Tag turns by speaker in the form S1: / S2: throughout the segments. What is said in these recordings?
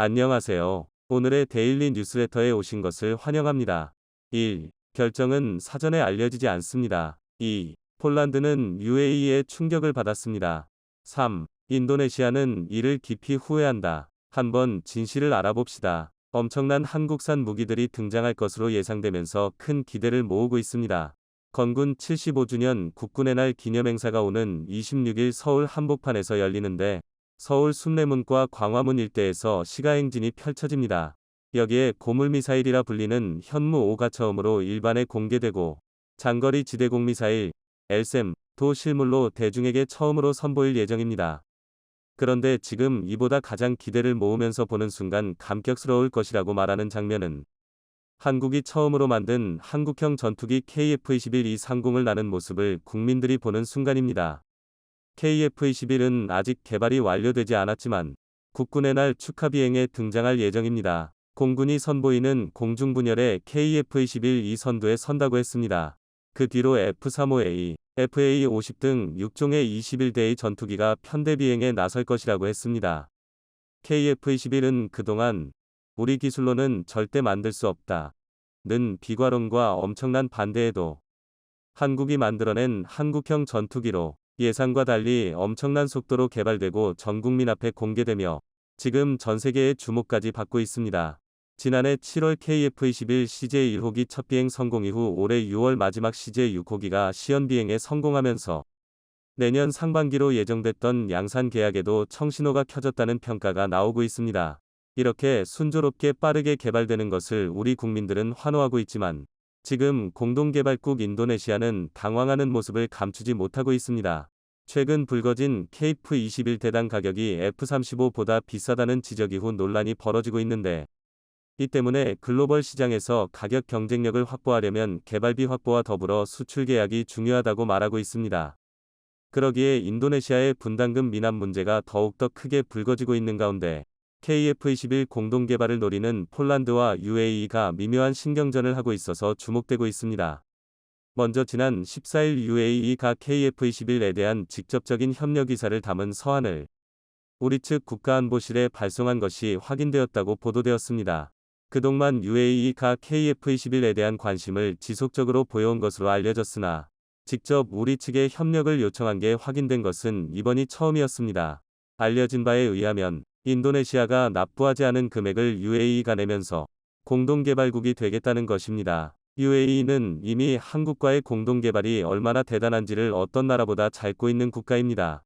S1: 안녕하세요. 오늘의 데일리 뉴스레터에 오신 것을 환영합니다. 1. 결정은 사전에 알려지지 않습니다. 2. 폴란드는 UAE에 충격을 받았습니다. 3. 인도네시아는 이를 깊이 후회한다. 한번 진실을 알아봅시다. 엄청난 한국산 무기들이 등장할 것으로 예상되면서 큰 기대를 모으고 있습니다. 건군 75주년 국군의 날 기념행사가 오는 26일 서울 한복판에서 열리는데 서울 숭례문과 광화문 일대에서 시가행진이 펼쳐집니다. 여기에 고물미사일이라 불리는 현무 5가 처음으로 일반에 공개되고 장거리 지대공 미사일 LSAM도 실물로 대중에게 처음으로 선보일 예정입니다. 그런데 지금 이보다 가장 기대를 모으면서 보는 순간 감격스러울 것이라고 말하는 장면은 한국이 처음으로 만든 한국형 전투기 KF-21이 상공을 나는 모습을 국민들이 보는 순간입니다. KF-21은 아직 개발이 완료되지 않았지만 국군의 날 축하 비행에 등장할 예정입니다. 공군이 선보이는 공중분열에 KF-21이 선두에 선다고 했습니다. 그 뒤로 F-35A, FA-50 등 6종의 21대의 전투기가 편대 비행에 나설 것이라고 했습니다. KF-21은 그동안 우리 기술로는 절대 만들 수 없다 는 비관론과 엄청난 반대에도 한국이 만들어낸 한국형 전투기로 예상과 달리 엄청난 속도로 개발되고 전 국민 앞에 공개되며 지금 전 세계의 주목까지 받고 있습니다. 지난해 7월 KF-21 CJ1호기 첫 비행 성공 이후 올해 6월 마지막 CJ6호기가 시연 비행에 성공하면서 내년 상반기로 예정됐던 양산 계약에도 청신호가 켜졌다는 평가가 나오고 있습니다. 이렇게 순조롭게 빠르게 개발되는 것을 우리 국민들은 환호하고 있지만 지금 공동개발국 인도네시아는 당황하는 모습을 감추지 못하고 있습니다. 최근 불거진 KF-21 대당 가격이 F-35보다 비싸다는 지적 이후 논란이 벌어지고 있는데 이 때문에 글로벌 시장에서 가격 경쟁력을 확보하려면 개발비 확보와 더불어 수출 계약이 중요하다고 말하고 있습니다. 그러기에 인도네시아의 분담금 미납 문제가 더욱더 크게 불거지고 있는 가운데 KF-21 공동개발을 노리는 폴란드와 UAE가 미묘한 신경전을 하고 있어서 주목되고 있습니다. 먼저 지난 14일 UAE가 KF-21에 대한 직접적인 협력 의사를 담은 서한을 우리 측 국가안보실에 발송한 것이 확인되었다고 보도되었습니다. 그동안 UAE가 KF-21에 대한 관심을 지속적으로 보여온 것으로 알려졌으나 직접 우리 측에 협력을 요청한 게 확인된 것은 이번이 처음이었습니다. 알려진 바에 의하면 인도네시아가 납부하지 않은 금액을 UAE가 내면서 공동개발국이 되겠다는 것입니다. UAE는 이미 한국과의 공동개발이 얼마나 대단한지를 어떤 나라보다 잘 알고 있는 국가입니다.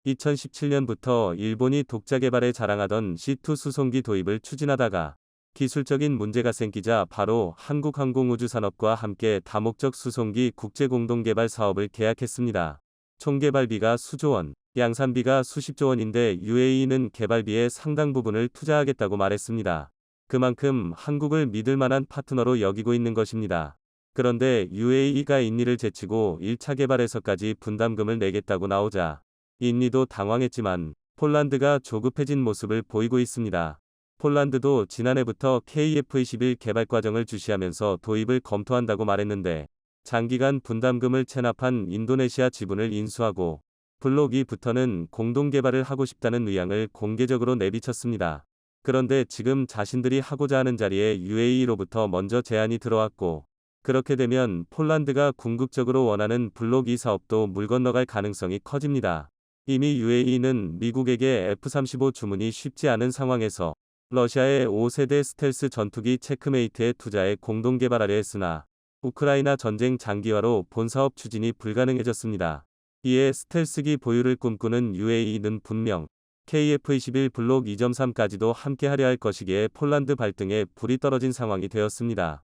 S1: 2017년부터 일본이 독자 개발에 자랑하던 C2 수송기 도입을 추진하다가 기술적인 문제가 생기자 바로 한국항공우주산업과 함께 다목적 수송기 국제공동개발 사업을 계약했습니다. 총 개발비가 수조 원, 양산비가 수십조 원인데 UAE는 개발비의 상당 부분을 투자하겠다고 말했습니다. 그만큼 한국을 믿을 만한 파트너로 여기고 있는 것입니다. 그런데 UAE가 인리를 제치고 1차 개발에서까지 분담금을 내겠다고 나오자 인리도 당황했지만 폴란드가 조급해진 모습을 보이고 있습니다. 폴란드도 지난해부터 KF-21 개발 과정을 주시하면서 도입을 검토한다고 말했는데 장기간 분담금을 체납한 인도네시아 지분을 인수하고 블록 2부터는 공동개발을 하고 싶다는 의향을 공개적으로 내비쳤습니다. 그런데 지금 자신들이 하고자 하는 자리에 UAE로부터 먼저 제안이 들어왔고 그렇게 되면 폴란드가 궁극적으로 원하는 블록 2 사업도 물 건너갈 가능성이 커집니다. 이미 UAE는 미국에게 F-35 주문이 쉽지 않은 상황에서 러시아의 5세대 스텔스 전투기 체크메이트에 투자해 공동개발하려 했으나 우크라이나 전쟁 장기화로 본사업 추진이 불가능해졌습니다. 이에 스텔스기 보유를 꿈꾸는 UAE는 분명 KF-21 블록 2.3까지도 함께 하려 할 것이기에 폴란드 발등에 불이 떨어진 상황이 되었습니다.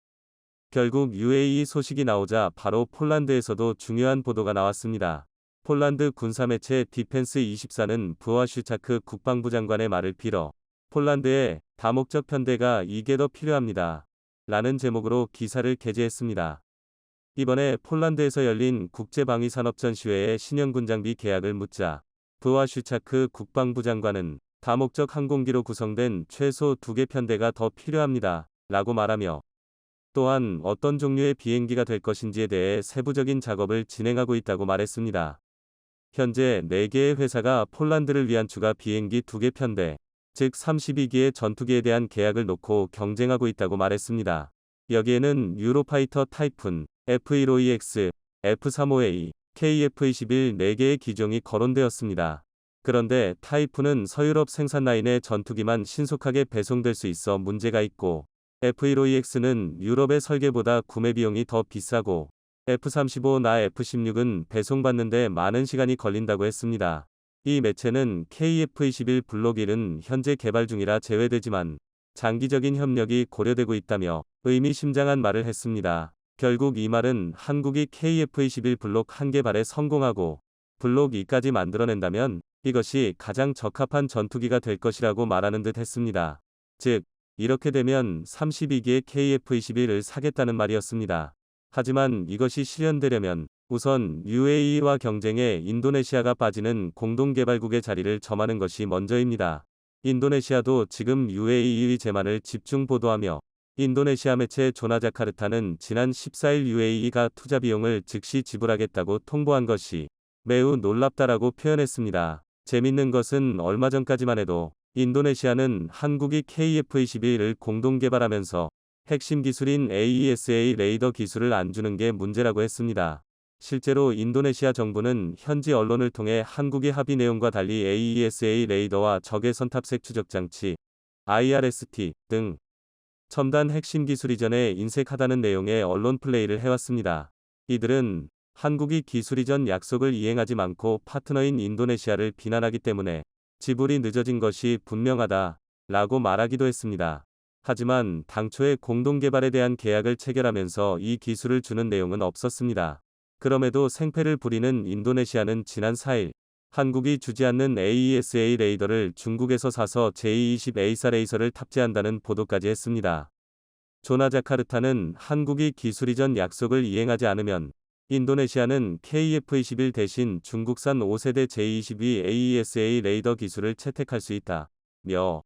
S1: 결국 UAE 소식이 나오자 바로 폴란드에서도 중요한 보도가 나왔습니다. 폴란드 군사매체 디펜스24는 부아슈차크 국방부 장관의 말을 빌어 폴란드에 다목적 편대가 2개 더 필요합니다. 라는 제목으로 기사를 게재했습니다. 이번에 폴란드에서 열린 국제방위산업전시회의 신형 장비 계약을 묻자 부아슈차크 국방부 장관은 다목적 항공기로 구성된 최소 2개 편대가 더 필요합니다. 라고 말하며 또한 어떤 종류의 비행기가 될 것인지에 대해 세부적인 작업을 진행하고 있다고 말했습니다. 현재 4개의 회사가 폴란드를 위한 추가 비행기 2개 편대, 즉 32기의 전투기에 대한 계약을 놓고 경쟁하고 있다고 말했습니다. 여기에는 유로파이터 타이푼, F-15EX, F-35A, KF-21 4개의 기종이 거론되었습니다. 그런데 타이푼은 서유럽 생산 라인의 전투기만 신속하게 배송될 수 있어 문제가 있고, F-15EX는 유럽의 설계보다 구매 비용이 더 비싸고, F-35나 F-16은 배송받는데 많은 시간이 걸린다고 했습니다. 이 매체는 KF-21 블록 1은 현재 개발 중이라 제외되지만 장기적인 협력이 고려되고 있다며 의미심장한 말을 했습니다. 결국 이 말은 한국이 KF-21 블록 1개발에 성공하고 블록 2까지 만들어낸다면 이것이 가장 적합한 전투기가 될 것이라고 말하는 듯 했습니다. 즉, 이렇게 되면 32기의 KF-21을 사겠다는 말이었습니다. 하지만 이것이 실현되려면 우선 UAE와 경쟁에 인도네시아가 빠지는 공동개발국의 자리를 점하는 것이 먼저입니다. 인도네시아도 지금 UAE의 제만을 집중 보도하며 인도네시아 매체 조나자카르타는 지난 14일 UAE가 투자 비용을 즉시 지불하겠다고 통보한 것이 매우 놀랍다라고 표현했습니다. 재밌는 것은 얼마 전까지만 해도 인도네시아는 한국이 KF-21을 공동 개발하면서 핵심 기술인 AESA 레이더 기술을 안 주는 게 문제라고 했습니다. 실제로 인도네시아 정부는 현지 언론을 통해 한국의 합의 내용과 달리 AESA 레이더와 적외 선탑색 추적 장치, IRST 등 첨단 핵심 기술 이전에 인색하다는 내용의 언론 플레이를 해왔습니다. 이들은 한국이 기술 이전 약속을 이행하지 않고 파트너인 인도네시아를 비난하기 때문에 지불이 늦어진 것이 분명하다 라고 말하기도 했습니다. 하지만 당초에 공동개발에 대한 계약을 체결하면서 이 기술을 주는 내용은 없었습니다. 그럼에도 생패를 부리는 인도네시아는 지난 4일 한국이 주지 않는 AESA 레이더를 중국에서 사서 J-20A4 레이서를 탑재한다는 보도까지 했습니다. 조나자카르타는 한국이 기술 이전 약속을 이행하지 않으면 인도네시아는 KF-21 대신 중국산 5세대 J-22 AESA 레이더 기술을 채택할 수 있다며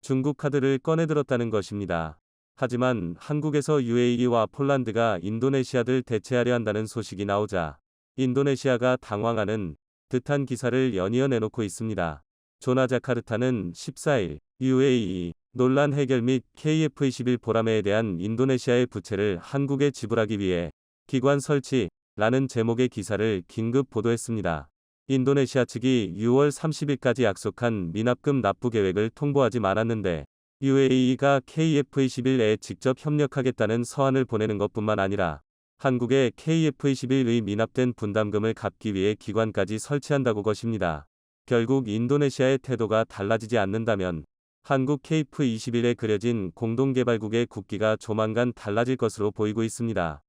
S1: 중국 카드를 꺼내들었다는 것입니다. 하지만 한국에서 UAE와 폴란드가 인도네시아를 대체하려 한다는 소식이 나오자 인도네시아가 당황하는 듯한 기사를 연이어 내놓고 있습니다. 조나자카르타는 14일 UAE 논란 해결 및 KF-21 보라매에 대한 인도네시아의 부채를 한국에 지불하기 위해 기관 설치라는 제목의 기사를 긴급 보도했습니다. 인도네시아 측이 6월 30일까지 약속한 미납금 납부 계획을 통보하지 않았는데 UAE가 KF-21에 직접 협력하겠다는 서한을 보내는 것뿐만 아니라 한국의 KF-21의 미납된 분담금을 갚기 위해 기관까지 설치한다고 것입니다. 결국 인도네시아의 태도가 달라지지 않는다면 한국 KF-21에 그려진 공동개발국의 국기가 조만간 달라질 것으로 보이고 있습니다.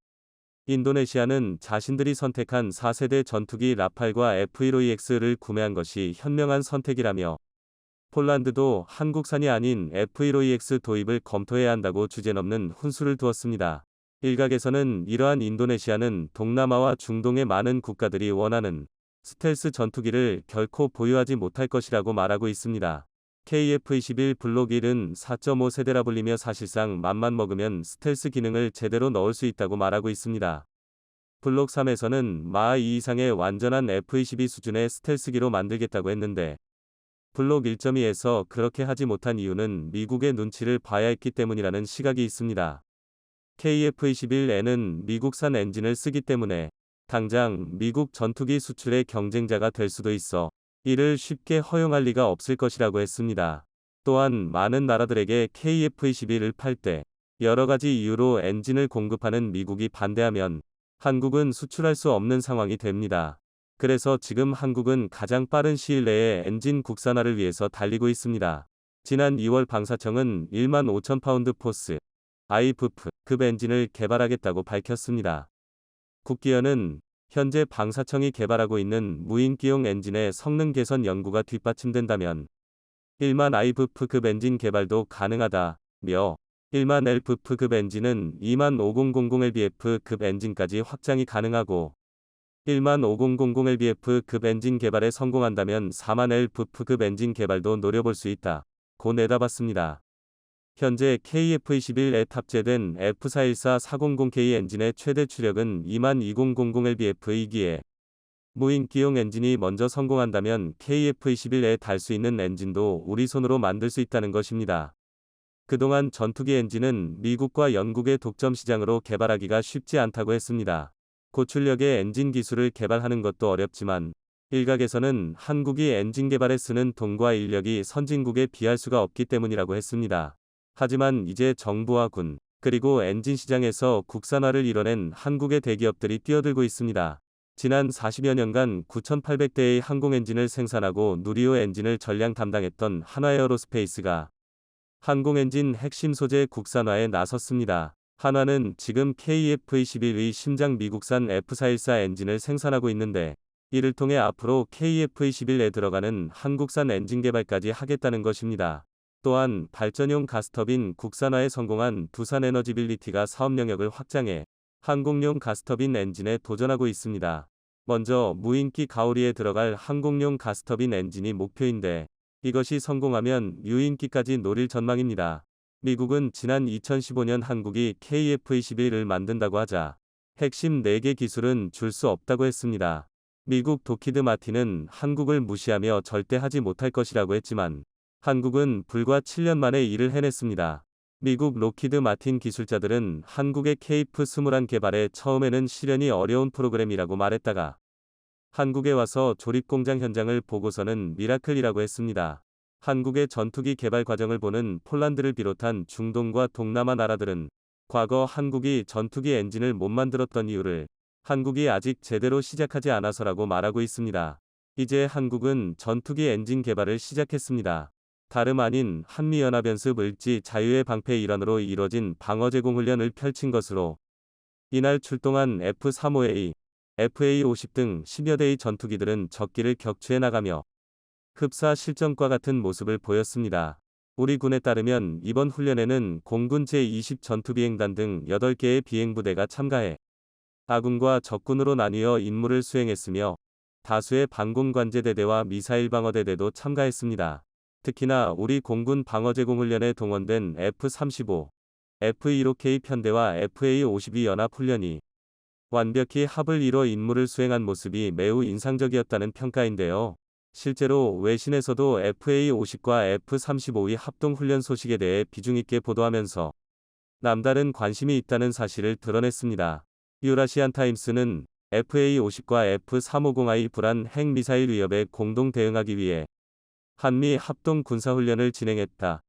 S1: 인도네시아는 자신들이 선택한 4세대 전투기 라팔과 F-15EX를 구매한 것이 현명한 선택이라며 폴란드도 한국산이 아닌 F-15EX 도입을 검토해야 한다고 주제넘는 훈수를 두었습니다. 일각에서는 이러한 인도네시아는 동남아와 중동의 많은 국가들이 원하는 스텔스 전투기를 결코 보유하지 못할 것이라고 말하고 있습니다. KF-21 블록 1은 4.5세대라 불리며 사실상 맘만 먹으면 스텔스 기능을 제대로 넣을 수 있다고 말하고 있습니다. 블록 3에서는 마하 2 이상의 완전한 F-22 수준의 스텔스기로 만들겠다고 했는데 블록 1.2에서 그렇게 하지 못한 이유는 미국의 눈치를 봐야 했기 때문이라는 시각이 있습니다. KF-21N은 미국산 엔진을 쓰기 때문에 당장 미국 전투기 수출의 경쟁자가 될 수도 있어 이를 쉽게 허용할 리가 없을 것이라고 했습니다. 또한 많은 나라들에게 KF-21을 팔 때 여러 가지 이유로 엔진을 공급하는 미국이 반대하면 한국은 수출할 수 없는 상황이 됩니다. 그래서 지금 한국은 가장 빠른 시일 내에 엔진 국산화를 위해서 달리고 있습니다. 지난 2월 방사청은 1만 5천 파운드 포스 IVF급 엔진을 개발하겠다고 밝혔습니다. 국기연은 현재 방사청이 개발하고 있는 무인기용 엔진의 성능 개선 연구가 뒷받침된다면 1만 IVF급 엔진 개발도 가능하다며 1만 LVF급 엔진은 2만 5000LBF급 엔진까지 확장이 가능하고 1만 5000LBF급 엔진 개발에 성공한다면 4만 LVF급 엔진 개발도 노려볼 수 있다고 내다봤습니다. 현재 KF-21에 탑재된 F414-400K 엔진의 최대 추력은 2만 2000LBF이기에 무인기용 엔진이 먼저 성공한다면 KF-21에 달 수 있는 엔진도 우리 손으로 만들 수 있다는 것입니다. 그동안 전투기 엔진은 미국과 영국의 독점 시장으로 개발하기가 쉽지 않다고 했습니다. 고출력의 엔진 기술을 개발하는 것도 어렵지만 일각에서는 한국이 엔진 개발에 쓰는 돈과 인력이 선진국에 비할 수가 없기 때문이라고 했습니다. 하지만 이제 정부와 군, 그리고 엔진 시장에서 국산화를 이뤄낸 한국의 대기업들이 뛰어들고 있습니다. 지난 40여 년간 9,800대의 항공 엔진을 생산하고 누리호 엔진을 전량 담당했던 한화에어로스페이스가 항공 엔진 핵심 소재 국산화에 나섰습니다. 한화는 지금 KF-21의 심장 미국산 F414 엔진을 생산하고 있는데 이를 통해 앞으로 KF-21에 들어가는 한국산 엔진 개발까지 하겠다는 것입니다. 또한 발전용 가스터빈 국산화에 성공한 두산에너지빌리티가 사업 영역을 확장해 항공용 가스터빈 엔진에 도전하고 있습니다. 먼저 무인기 가오리에 들어갈 항공용 가스터빈 엔진이 목표인데 이것이 성공하면 유인기까지 노릴 전망입니다. 미국은 지난 2015년 한국이 KF-21을 만든다고 하자 핵심 4개 기술은 줄 수 없다고 했습니다. 미국 록히드 마틴은 한국을 무시하며 절대 하지 못할 것이라고 했지만 한국은 불과 7년 만에 이를 해냈습니다. 미국 록히드 마틴 기술자들은 한국의 KF-21 개발에 처음에는 실현이 어려운 프로그램이라고 말했다가 한국에 와서 조립 공장 현장을 보고서는 미라클이라고 했습니다. 한국의 전투기 개발 과정을 보는 폴란드를 비롯한 중동과 동남아 나라들은 과거 한국이 전투기 엔진을 못 만들었던 이유를 한국이 아직 제대로 시작하지 않아서라고 말하고 있습니다. 이제 한국은 전투기 엔진 개발을 시작했습니다. 다름 아닌 한미연합연습 을지 자유의 방패 일환으로 이뤄진 방어 제공 훈련을 펼친 것으로 이날 출동한 F-35A, FA-50 등 10여 대의 전투기들은 적기를 격추해 나가며 흡사 실전과 같은 모습을 보였습니다. 우리 군에 따르면 이번 훈련에는 공군 제20 전투비행단 등 8개의 비행부대가 참가해 아군과 적군으로 나뉘어 임무를 수행했으며 다수의 방공관제대대와 미사일 방어대대도 참가했습니다. 특히나 우리 공군 방어제공훈련에 동원된 F-35, F-15K 편대와 FA-52 연합훈련이 완벽히 합을 이뤄 임무를 수행한 모습이 매우 인상적이었다는 평가인데요. 실제로 외신에서도 FA-50과 F-35의 합동훈련 소식에 대해 비중 있게 보도하면서 남다른 관심이 있다는 사실을 드러냈습니다. 유라시안 타임스는 FA-50과 F-350I 불안 핵미사일 위협에 공동 대응하기 위해 한미 합동 군사훈련을 진행했다며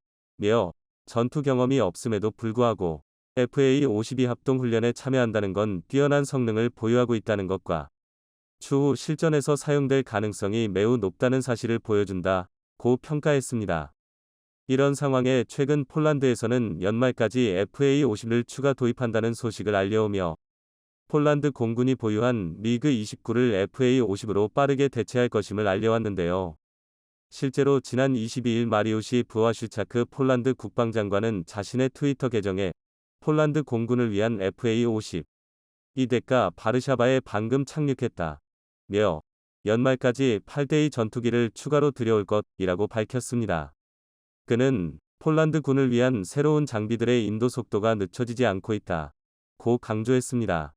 S1: 전투 경험이 없음에도 불구하고 FA-52 합동훈련에 참여한다는 건 뛰어난 성능을 보유하고 있다는 것과 추후 실전에서 사용될 가능성이 매우 높다는 사실을 보여준다고 평가했습니다. 이런 상황에 최근 폴란드에서는 연말까지 FA-50을 추가 도입한다는 소식을 알려오며 폴란드 공군이 보유한 미그-29를 FA-50으로 빠르게 대체할 것임을 알려왔는데요. 실제로 지난 22일 마리우시 브와슈차크 폴란드 국방장관은 자신의 트위터 계정에 폴란드 공군을 위한 FA-50 이 대가 바르샤바에 방금 착륙했다 며 연말까지 8대의 전투기를 추가로 들여올 것이라고 밝혔습니다. 그는 폴란드 군을 위한 새로운 장비들의 인도 속도가 늦춰지지 않고 있다고 강조했습니다.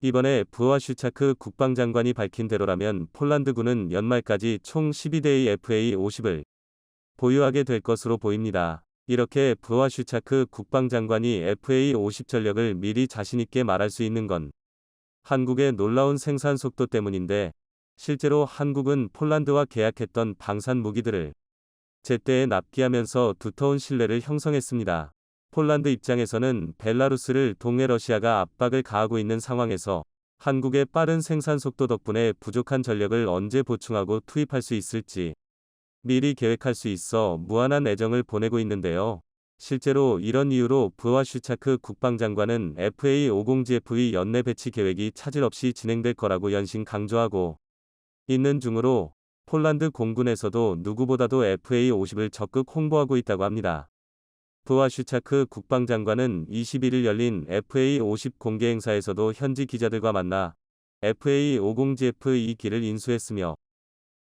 S1: 이번에 브와슈차크 국방장관이 밝힌 대로라면 폴란드 군은 연말까지 총 12대의 FA-50을 보유하게 될 것으로 보입니다. 이렇게 브와슈차크 국방장관이 FA-50 전력을 미리 자신있게 말할 수 있는 건 한국의 놀라운 생산 속도 때문인데 실제로 한국은 폴란드와 계약했던 방산 무기들을 제때에 납기하면서 두터운 신뢰를 형성했습니다. 폴란드 입장에서는 벨라루스를 동해 러시아가 압박을 가하고 있는 상황에서 한국의 빠른 생산 속도 덕분에 부족한 전력을 언제 보충하고 투입할 수 있을지 미리 계획할 수 있어 무한한 애정을 보내고 있는데요. 실제로 이런 이유로 브와슈차크 국방장관은 FA-50GF의 연내 배치 계획이 차질 없이 진행될 거라고 연신 강조하고 있는 중으로 폴란드 공군에서도 누구보다도 FA-50을 적극 홍보하고 있다고 합니다. 브와슈차크 국방장관은 21일 열린 FA-50 공개 행사에서도 현지 기자들과 만나 FA-50GF2기를 인수했으며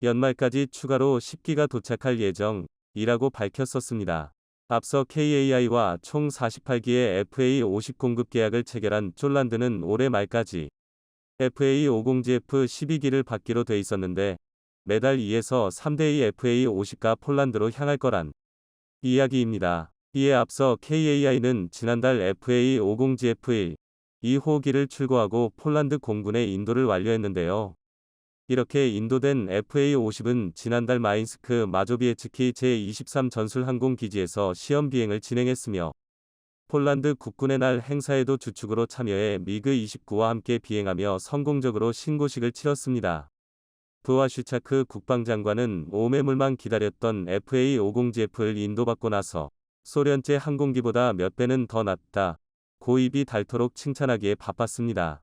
S1: 연말까지 추가로 10기가 도착할 예정이라고 밝혔었습니다. 앞서 KAI와 총 48기의 FA-50 공급 계약을 체결한 폴란드는 올해 말까지 FA50GF 12기를 받기로 돼 있었는데 매달 2에서 3대2 FA50가 폴란드로 향할 거란 이야기입니다. 이에 앞서 KAI는 지난달 FA50GF1, 2호기를 출고하고 폴란드 공군에 인도를 완료했는데요. 이렇게 인도된 FA50은 지난달 마인스크 마조비에츠키 제23 전술항공기지에서 시험 비행을 진행했으며 폴란드 국군의 날 행사에도 주축으로 참여해 미그-29와 함께 비행하며 성공적으로 신고식을 치렀습니다. 부하슈차크 국방장관은 오매물만 기다렸던 FA50GF를 인도받고 나서 소련제 항공기보다 몇 배는 더 낫다. 고입이 닳도록 칭찬하기에 바빴습니다.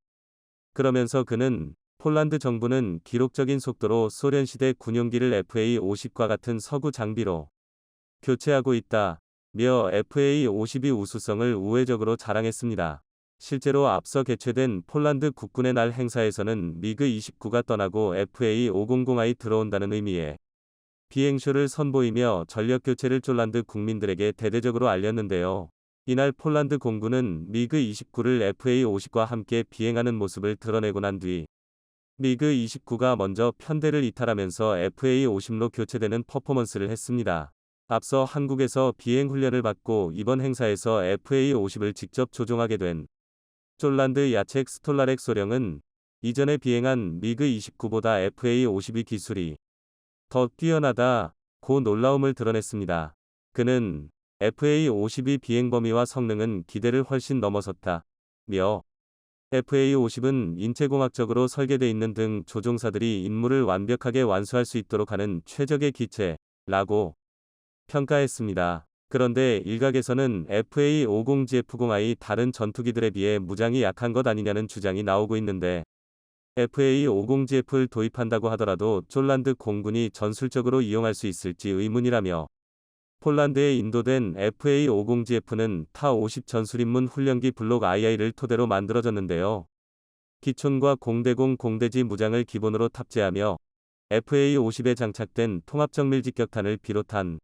S1: 그러면서 그는 폴란드 정부는 기록적인 속도로 소련시대 군용기를 FA50과 같은 서구 장비로 교체하고 있다. 며 FA50의 우수성을 우회적으로 자랑했습니다. 실제로 앞서 개최된 폴란드 국군의 날 행사에서는 미그-29가 떠나고 FA500I 들어온다는 의미의 비행쇼를 선보이며 전력교체를 폴란드 국민들에게 대대적으로 알렸는데요. 이날 폴란드 공군은 미그-29를 FA50과 함께 비행하는 모습을 드러내고 난 뒤 미그-29가 먼저 편대를 이탈하면서 FA50로 교체되는 퍼포먼스를 했습니다. 앞서 한국에서 비행 훈련을 받고 이번 행사에서 FA50을 직접 조종하게 된 폴란드 야첵 스톨라렉 소령은 이전에 비행한 미그-29보다 FA50의 기술이 더 뛰어나다고 놀라움을 드러냈습니다. 그는 FA50의 비행 범위와 성능은 기대를 훨씬 넘어섰다. 며 FA50은 인체공학적으로 설계되어 있는 등 조종사들이 임무를 완벽하게 완수할 수 있도록 하는 최적의 기체라고 평가했습니다. 그런데 일각에서는 FA50GF0I 다른 전투기들에 비해 무장이 약한 것 아니냐는 주장이 나오고 있는데 FA50GF를 도입한다고 하더라도 폴란드 공군이 전술적으로 이용할 수 있을지 의문이라며 폴란드에 인도된 FA50GF는 타-50 전술입문 훈련기 블록 II를 토대로 만들어졌는데요. 기촌과 공대공 공대지 무장을 기본으로 탑재하며 FA50에 장착된 통합정밀직격탄을 비롯한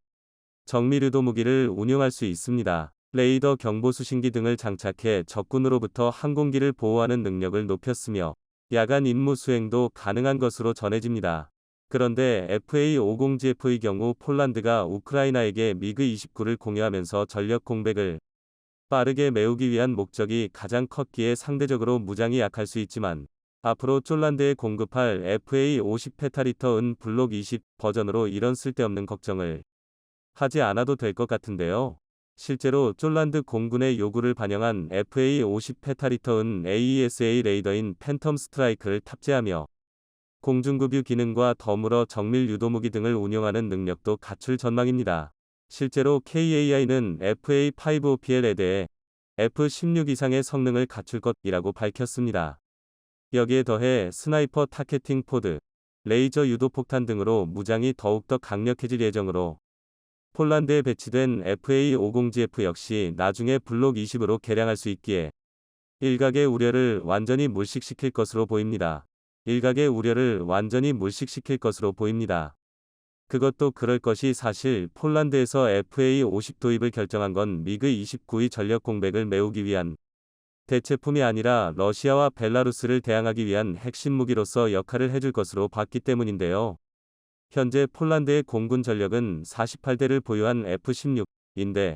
S1: 정밀유도 무기를 운용할 수 있습니다. 레이더 경보 수신기 등을 장착해 적군으로부터 항공기를 보호하는 능력을 높였으며 야간 임무 수행도 가능한 것으로 전해집니다. 그런데 FA50GF의 경우 폴란드가 우크라이나에게 미그-29를 공유하면서 전력 공백을 빠르게 메우기 위한 목적이 가장 컸기에 상대적으로 무장이 약할 수 있지만 앞으로 폴란드에 공급할 FA50 페타리터-은 블록 20 버전으로 이런 쓸데없는 걱정을 하지 않아도 될 것 같은데요. 실제로 폴란드 공군의 요구를 반영한 FA50 페타리터-은 AESA 레이더인 팬텀 스트라이크를 탑재하며 공중급유 기능과 더불어 정밀 유도무기 등을 운용하는 능력도 갖출 전망입니다. 실제로 KAI는 FA5OPL에 대해 F-16 이상의 성능을 갖출 것이라고 밝혔습니다. 여기에 더해 스나이퍼 타겟팅 포드, 레이저 유도 폭탄 등으로 무장이 더욱더 강력해질 예정으로 폴란드에 배치된 FA50GF 역시 나중에 블록 20으로 개량할 수 있기에 일각의 우려를 완전히 물식시킬 것으로 보입니다. 그것도 그럴 것이 사실 폴란드에서 FA50 도입을 결정한 건 미그-29의 전력 공백을 메우기 위한 대체품이 아니라 러시아와 벨라루스를 대항하기 위한 핵심 무기로서 역할을 해줄 것으로 봤기 때문인데요. 현재 폴란드의 공군 전력은 48대를 보유한 F-16인데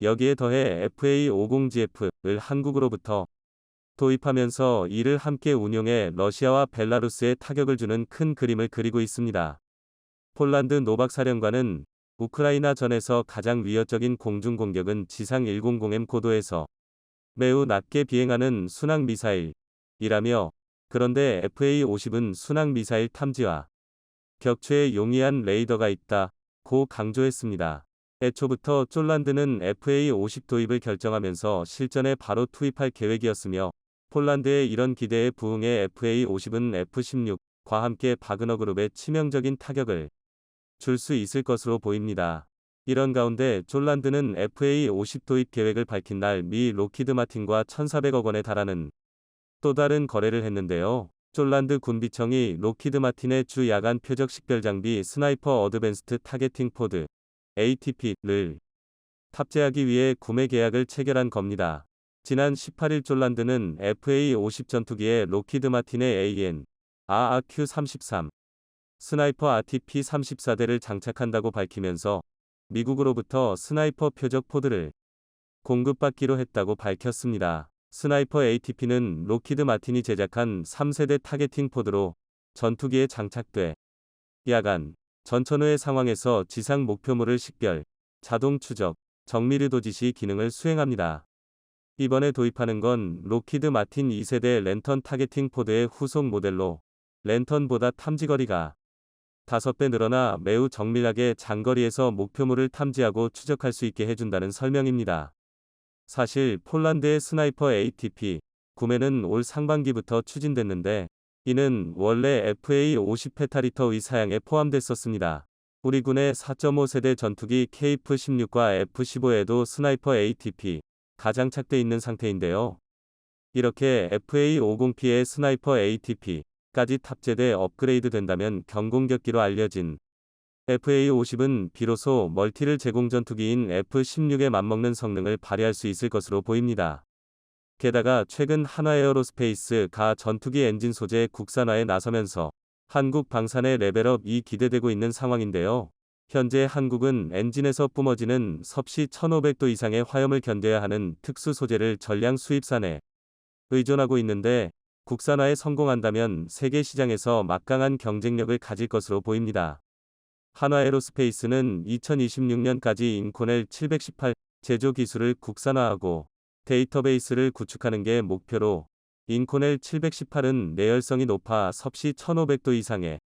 S1: 여기에 더해 FA50GF를 한국으로부터 도입하면서 이를 함께 운용해 러시아와 벨라루스에 타격을 주는 큰 그림을 그리고 있습니다. 폴란드 노박 사령관은 우크라이나 전에서 가장 위협적인 공중 공격은 지상 100M 고도에서 매우 낮게 비행하는 순항 미사일이라며 그런데 FA50은 순항 미사일 탐지와 격추에 용이한 레이더가 있다고 강조했습니다. 애초부터 폴란드는 FA50 도입을 결정하면서 실전에 바로 투입할 계획이었으며 폴란드의 이런 기대에 부응해 FA50은 F-16과 함께 바그너 그룹에 치명적인 타격을 줄 수 있을 것으로 보입니다. 이런 가운데 폴란드는 FA50 도입 계획을 밝힌 날 미 록히드 마틴과 1,400억 원에 달하는 또 다른 거래를 했는데요. 폴란드 군비청이 록히드 마틴의 주 야간 표적 식별 장비 스나이퍼 어드밴스드 타겟팅 포드 ATP를 탑재하기 위해 구매 계약을 체결한 겁니다. 지난 18일 폴란드는 FA-50 전투기에 로키드 마틴의 AN/AQ-33 스나이퍼 RTP-34대를 장착한다고 밝히면서 미국으로부터 스나이퍼 표적 포드를 공급받기로 했다고 밝혔습니다. 스나이퍼 ATP는 로키드 마틴이 제작한 3세대 타겟팅 포드로 전투기에 장착돼 야간, 전천후의 상황에서 지상 목표물을 식별, 자동 추적, 정밀유도 지시 기능을 수행합니다. 이번에 도입하는 건 로키드 마틴 2세대 랜턴 타겟팅 포드의 후속 모델로 랜턴보다 탐지거리가 5배 늘어나 매우 정밀하게 장거리에서 목표물을 탐지하고 추적할 수 있게 해준다는 설명입니다. 사실 폴란드의 스나이퍼 ATP 구매는 올 상반기부터 추진됐는데 이는 원래 FA-50 페타리터의 사양에 포함됐었습니다. 우리 군의 4.5세대 전투기 KF-16과 F-15에도 스나이퍼 ATP 가 장착돼 있는 상태인데요. 이렇게 FA-50P의 스나이퍼 ATP까지 탑재돼 업그레이드 된다면 경공격기로 알려진 FA-50은 비로소 멀티를 제공 전투기인 F-16에 맞먹는 성능을 발휘할 수 있을 것으로 보입니다. 게다가 최근 한화에어로스페이스가 전투기 엔진 소재 국산화에 나서면서 한국 방산의 레벨업이 기대되고 있는 상황인데요. 현재 한국은 엔진에서 뿜어지는 섭씨 1500도 이상의 화염을 견뎌야 하는 특수 소재를 전량 수입산에 의존하고 있는데 국산화에 성공한다면 세계 시장에서 막강한 경쟁력을 가질 것으로 보입니다. 한화에로스페이스는 2026년까지 인코넬 718 제조 기술을 국산화하고 데이터베이스를 구축하는 게 목표로 인코넬 718은 내열성이 높아 섭씨 1500도 이상의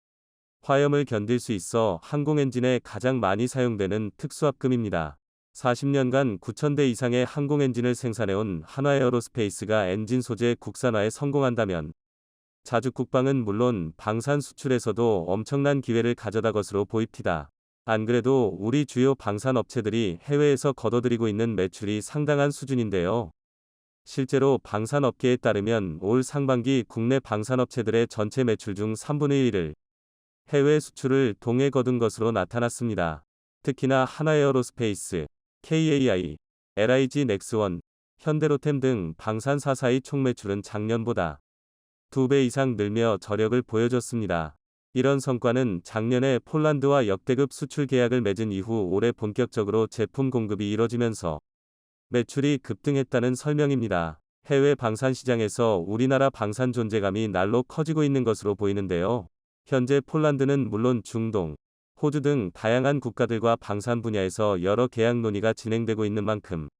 S1: 화염을 견딜 수 있어 항공 엔진에 가장 많이 사용되는 특수합금입니다. 40년간 9,000대 이상의 항공 엔진을 생산해온 한화에어로스페이스가 엔진 소재 국산화에 성공한다면 자주 국방은 물론 방산 수출에서도 엄청난 기회를 가져다 것으로 보입니다. 안 그래도 우리 주요 방산 업체들이 해외에서 거둬들이고 있는 매출이 상당한 수준인데요. 실제로 방산업계에 따르면 올 상반기 국내 방산업체들의 전체 매출 중 3분의 1을 해외 수출을 통해 거둔 것으로 나타났습니다. 특히나 한화에어로스페이스, KAI, LIG 넥스원, 현대로템 등 방산사사의 총 매출은 작년보다 2배 이상 늘며 저력을 보여줬습니다. 이런 성과는 작년에 폴란드와 역대급 수출 계약을 맺은 이후 올해 본격적으로 제품 공급이 이뤄지면서 매출이 급등했다는 설명입니다. 해외 방산 시장에서 우리나라 방산 존재감이 날로 커지고 있는 것으로 보이는데요. 현재 폴란드는 물론 중동, 호주 등 다양한 국가들과 방산 분야에서 여러 계약 논의가 진행되고 있는 만큼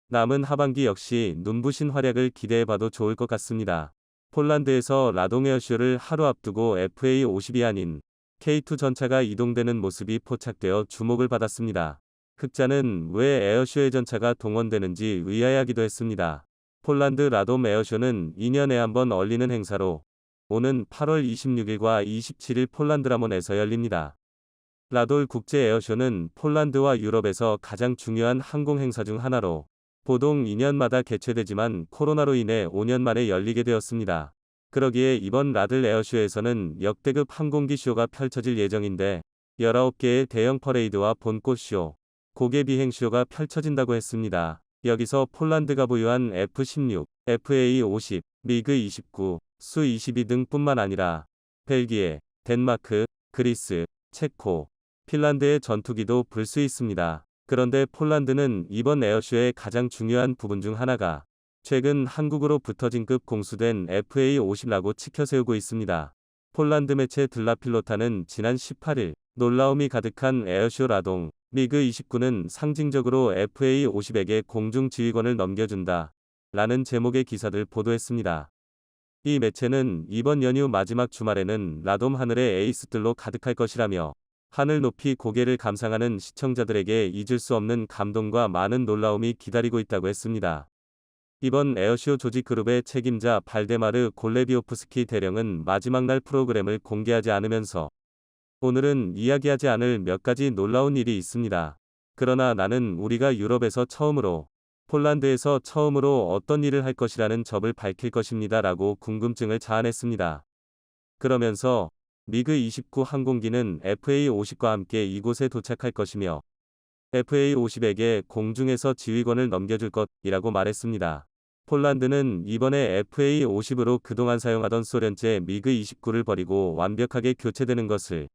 S1: 남은 하반기 역시 눈부신 활약을 기대해봐도 좋을 것 같습니다. 폴란드에서 라동 에어쇼를 하루 앞두고 FA-50이 아닌 K2 전차가 이동되는 모습이 포착되어 주목을 받았습니다. 흑자는 왜 에어쇼에 전차가 동원되는지 의아해하기도 했습니다. 폴란드 라돔 에어쇼는 2년에 한 번 열리는 행사로 오는 8월 26일과 27일 폴란드라몬에서 열립니다. 라돌 국제 에어쇼는 폴란드와 유럽에서 가장 중요한 항공 행사 중 하나로 보통 2년마다 개최되지만 코로나로 인해 5년 만에 열리게 되었습니다. 그러기에 이번 라들 에어쇼에서는 역대급 항공기 쇼가 펼쳐질 예정인데 19개의 대형 퍼레이드와 본꽃쇼, 고개 비행쇼가 펼쳐진다고 했습니다. 여기서 폴란드가 보유한 F-16, FA-50, 미그-29, 수-22 등뿐만 아니라 벨기에, 덴마크, 그리스, 체코, 핀란드의 전투기도 볼 수 있습니다. 그런데 폴란드는 이번 에어쇼의 가장 중요한 부분 중 하나가 최근 한국으로 붙어진급 공수된 FA-50라고 치켜세우고 있습니다. 폴란드 매체 들라필로타는 지난 18일 놀라움이 가득한 에어쇼 라동, 미그-29는 상징적으로 FA-50에게 공중지휘권을 넘겨준다 라는 제목의 기사를 보도했습니다. 이 매체는 이번 연휴 마지막 주말에는 라돔 하늘의 에이스들로 가득할 것이라며 하늘 높이 고개를 감상하는 시청자들에게 잊을 수 없는 감동과 많은 놀라움이 기다리고 있다고 했습니다. 이번 에어쇼 조직 그룹의 책임자 발데마르 골레비오프스키 대령은 마지막 날 프로그램을 공개하지 않으면서 오늘은 이야기하지 않을 몇 가지 놀라운 일이 있습니다. 그러나 나는 우리가 유럽에서 처음으로 폴란드에서 처음으로 어떤 일을 할 것이라는 점을 밝힐 것입니다 라고 궁금증을 자아냈습니다. 그러면서 미그-29 항공기는 FA-50과 함께 이곳에 도착할 것이며 FA-50에게 공중에서 지휘권을 넘겨줄 것이라고 말했습니다. 폴란드는 이번에 FA-50으로 그동안 사용하던 소련제 미그-29를 버리고 완벽하게 교체되는 것을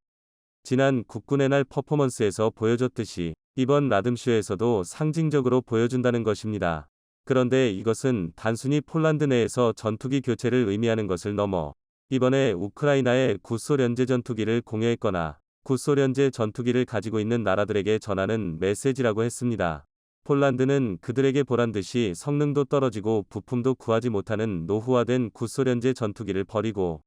S1: 지난 국군의 날 퍼포먼스에서 보여줬듯이 이번 라듬쇼에서도 상징적으로 보여준다는 것입니다. 그런데 이것은 단순히 폴란드 내에서 전투기 교체를 의미하는 것을 넘어 이번에 우크라이나의 구소련제 전투기를 공여했거나 구소련제 전투기를 가지고 있는 나라들에게 전하는 메시지라고 했습니다. 폴란드는 그들에게 보란듯이 성능도 떨어지고 부품도 구하지 못하는 노후화된 구소련제 전투기를 버리고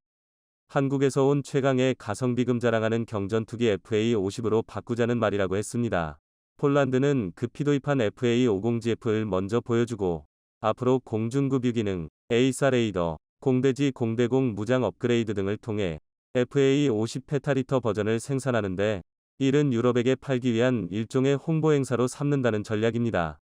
S1: 한국에서 온 최강의 가성비금 자랑하는 경전투기 FA-50으로 바꾸자는 말이라고 했습니다. 폴란드는 급히 도입한 FA-50GF를 먼저 보여주고 앞으로 공중급유 기능, 에이사 레이더, 공대지 공대공 무장 업그레이드 등을 통해 FA-50 페타리터 버전을 생산하는데 이른 유럽에게 팔기 위한 일종의 홍보 행사로 삼는다는 전략입니다.